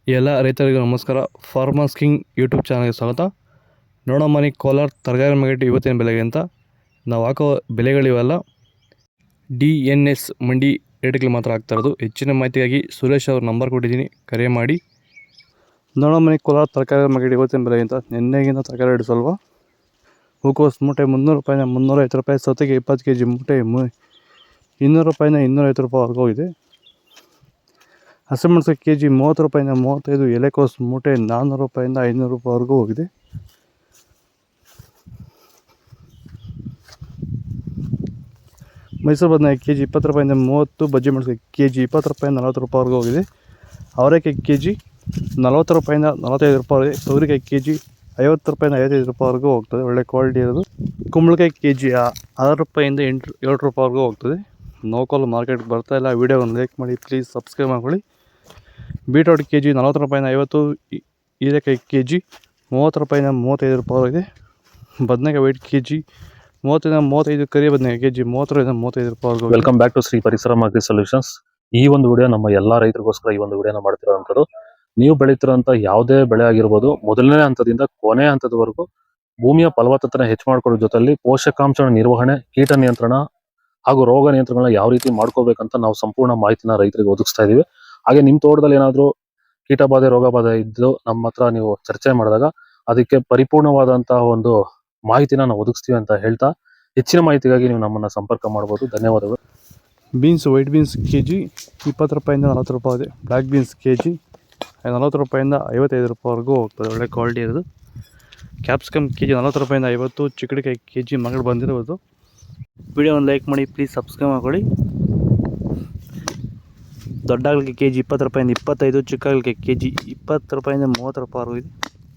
ಎಲ್ಲ ರೈತರಿಗೂ ನಮಸ್ಕಾರ. ಫಾರ್ಮರ್ಸ್ ಕಿಂಗ್ ಯೂಟ್ಯೂಬ್ ಚಾನಲ್ಗೆ ಸ್ವಾಗತ. ನೋಡೋ ಮನೆ ಕೋಲಾರ ತರಕಾರಿ ಮಾರ್ಕೆಟ್ ಇವತ್ತಿನ ಬೆಲೆಗೆ ಅಂತ ನಾವು ಹಾಕೋ ಬೆಲೆಗಳಿವೆಲ್ಲ DNS ಮಂಡಿ ರೇಟ್ಗಳು ಮಾತ್ರ ಆಗ್ತಾ ಇರೋದು. ಹೆಚ್ಚಿನ ಮಾಹಿತಿಗಾಗಿ ಸುರೇಶ್ ಅವ್ರ ನಂಬರ್ ಕೊಟ್ಟಿದ್ದೀನಿ, ಕರೆ ಮಾಡಿ. ನೋಡೋ ಮನೆ ಕೋಲಾರ ತರಕಾರಿ ಮಾರ್ಕೆಟ್ ಇವತ್ತಿನ ಬೆಲೆಗೆ ಅಂತ ನಿನ್ನೆಗಿಂತ ತರಕಾರಿ ರೇಟ್ ಸ್ವಲ್ಪ ಹೂಕೋಸು ಮೂಟೆ 300 ರೂಪಾಯಿನ 350 ರೂಪಾಯಿ, ಸೌತೆಗೆ 20 kg ಮೂಟೆ 200 ರೂಪಾಯಿನ 250 ರೂಪಾಯಿವರೆಗೂ ಇದೆ. ಹಸಿಮೆಣಸಿಗೆ kg 30 ರೂಪಾಯಿಂದ 35, ಎಲೆಕೋಸು ಮೂಟೆ 400 ರೂಪಾಯಿಂದ 500 ರೂಪಾಯಿವರೆಗೂ ಹೋಗಿದೆ. ಮೈಸೂರು ಬದನೆಕಾಯಿ kg 20 ರೂಪಾಯಿಂದ 30, ಬಜ್ಜಿ ಮೆಣಸಿಗೆ kg 20 ರೂಪಾಯಿಂದ 40 ರೂಪಾಯಿವರೆಗೂ ಹೋಗಿದೆ. ಅವರೆಕಾಯಿ kg 40 ರೂಪಾಯಿಂದ 45 ರೂಪಾಯಿ, ತೊಗರಿಕಾಯಿ kg 50 ರೂಪಾಯಿಂದ 55 ರೂಪಾಯಿವರೆಗೂ ಹೋಗ್ತದೆ, ಒಳ್ಳೆ ಕ್ವಾಲಿಟಿ ಇರೋದು. ಕುಂಬಳಕಾಯಿ kg 6 ರೂಪಾಯಿಂದ 7 ರೂಪಾಯಿವರೆಗೂ ಹೋಗ್ತದೆ. ನೋಕಲ್ ಮಾರ್ಕೆಟ್ಗೆ ಬರ್ತಾ ಇಲ್ಲ, ವೀಡಿಯೋವನ್ನು ಲೈಕ್ ಮಾಡಿ, ಪ್ಲೀಸ್ ಸಬ್ಸ್ಕ್ರೈಬ್ ಮಾಡ್ಕೊಳ್ಳಿ. ಬೀಟ್ರೋಟ್ kg 40 ರೂಪಾಯಿಂದ 50, ಹೀರೆಕಾಯಿ kg 30 ರೂಪಾಯಿಂದ 35 ರೂಪಾಯಿ. ಬದನೆಕಾಯಿ ವೈಟ್ kg 30ರಿಂದ 35, ಕರಿ ಬದನೆಕಾಯಿ kg 30ರಿಂದ 35 ರೂಪಾಯಿ. ವೆಲ್ಕಮ್ ಬ್ಯಾಕ್ ಟು ಶ್ರೀ ಪರಿಸರ ಅಗ್ರಿ ಸೊಲ್ಯೂಷನ್ಸ್. ಈ ಒಂದು ವಿಡಿಯೋ ನಮ್ಮ ಎಲ್ಲಾ ರೈತರಿಗೋಸ್ಕರ ಈ ಒಂದು ವಿಡಿಯೋನ ಮಾಡ್ತಿರೋಂಥದ್ದು. ನೀವು ಬೆಳೀತಿರೋಂಥ ಯಾವುದೇ ಬೆಳೆ ಆಗಿರ್ಬೋದು, ಮೊದಲನೇ ಹಂತದಿಂದ ಕೊನೆ ಹಂತದವರೆಗೂ ಭೂಮಿಯ ಫಲವತ್ತತೆನ ಹೆಚ್ಚು ಮಾಡ್ಕೊಳ್ಳೋ ಜೊತೆಲಿ ಪೋಷಕಾಂಶ ನಿರ್ವಹಣೆ, ಕೀಟ ನಿಯಂತ್ರಣ ಹಾಗೂ ರೋಗ ನಿಯಂತ್ರಣಗಳನ್ನ ಯಾವ ರೀತಿ ಮಾಡ್ಕೋಬೇಕಂತ ನಾವು ಸಂಪೂರ್ಣ ಮಾಹಿತಿನ ರೈತರಿಗೆ ಒದಗಿಸ್ತಾ ಇದೀವಿ. ಹಾಗೆ ನಿಮ್ ತೋಟದಲ್ಲಿ ಏನಾದ್ರು ಕೀಟಬಾಧೆ, ರೋಗ ಬಾಧೆ ಇದ್ದು ನಮ್ಮ ಹತ್ರ ನೀವು ಚರ್ಚೆ ಮಾಡಿದಾಗ ಅದಕ್ಕೆ ಪರಿಪೂರ್ಣವಾದಂತಹ ಒಂದು ಮಾಹಿತಿನ ನಾವು ಒದಗಿಸ್ತೀವಿ ಅಂತ ಹೇಳ್ತಾ, ಹೆಚ್ಚಿನ ಮಾಹಿತಿಗಾಗಿ ನೀವು ನಮ್ಮನ್ನ ಸಂಪರ್ಕ ಮಾಡಬಹುದು. ಧನ್ಯವಾದಗಳು. ಬೀನ್ಸ್ ವೈಟ್ ಬೀನ್ಸ್ kg 20 ರೂಪಾಯಿಂದ 40 ರೂಪಾಯಿ ಇದೆ. ಬ್ಲ್ಯಾಕ್ ಬೀನ್ಸ್ kg 40 ರೂಪಾಯಿಂದ 55 ರೂಪಾಯಿವರೆಗೂ ಹೋಗ್ತದೆ, ಒಳ್ಳೆ ಕ್ವಾಲಿಟಿ ಇರೋದು. ಕ್ಯಾಪ್ಸಿಕಮ್ kg 40 ರೂಪಾಯಿಂದ 50, ಚಿಕ್ಕಡಿಕಾಯಿ kg ಮಗಳು ಬಂದಿರೋದು. ವಿಡಿಯೋವನ್ನು ಲೈಕ್ ಮಾಡಿ, ಪ್ಲೀಸ್ ಸಬ್ಸ್ಕ್ರೈಬ್ ಮಾಡ್ಕೊಳ್ಳಿ. ದೊಡ್ಡಗಳಿಗೆ kg 20 ರೂಪಾಯಿಂದ 25, ಚಿಕ್ಕಗಳಿಗೆ kg 20 ರೂಪಾಯಿಂದ 30 ರೂಪಾಯಿವರೆಗೂ ಇದೆ.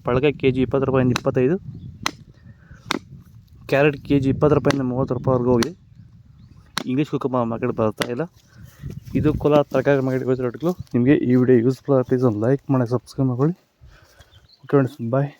ಪಳಕಾಯಿ kg 20 ರೂಪಾಯಿಂದ 25, ಕ್ಯಾರೆಟ್ kg 20 ರೂಪಾಯಿಂದ 30 ರೂಪಾಯಿವರೆಗೂ ಹೋಗಿದೆ. ಇಂಗ್ಲೀಷ್ ಕುಕ್ಕುಂಬರ್ ಮಾರ್ಕೆಟ್ ಬರ್ತಾ ಇಲ್ಲ. ಇದು ಕೋಲಾರ ತರಕಾರಿ ಮಾರ್ಕೆಟ್ ರೇಟ್ಗಳು. ನಿಮಗೆ ಈ ವಿಡಿಯೋ ಯೂಸ್ಫುಲ್ ಆಗಿ ಪ್ಲೀಸ್ ಒಂದು ಲೈಕ್ ಮಾಡಿ, ಸಬ್ಸ್ಕ್ರೈಬ್ ಮಾಡ್ಕೊಳ್ಳಿ. ಓಕೆ ಫ್ರೆಂಡ್ಸ್, ಬಾಯ್.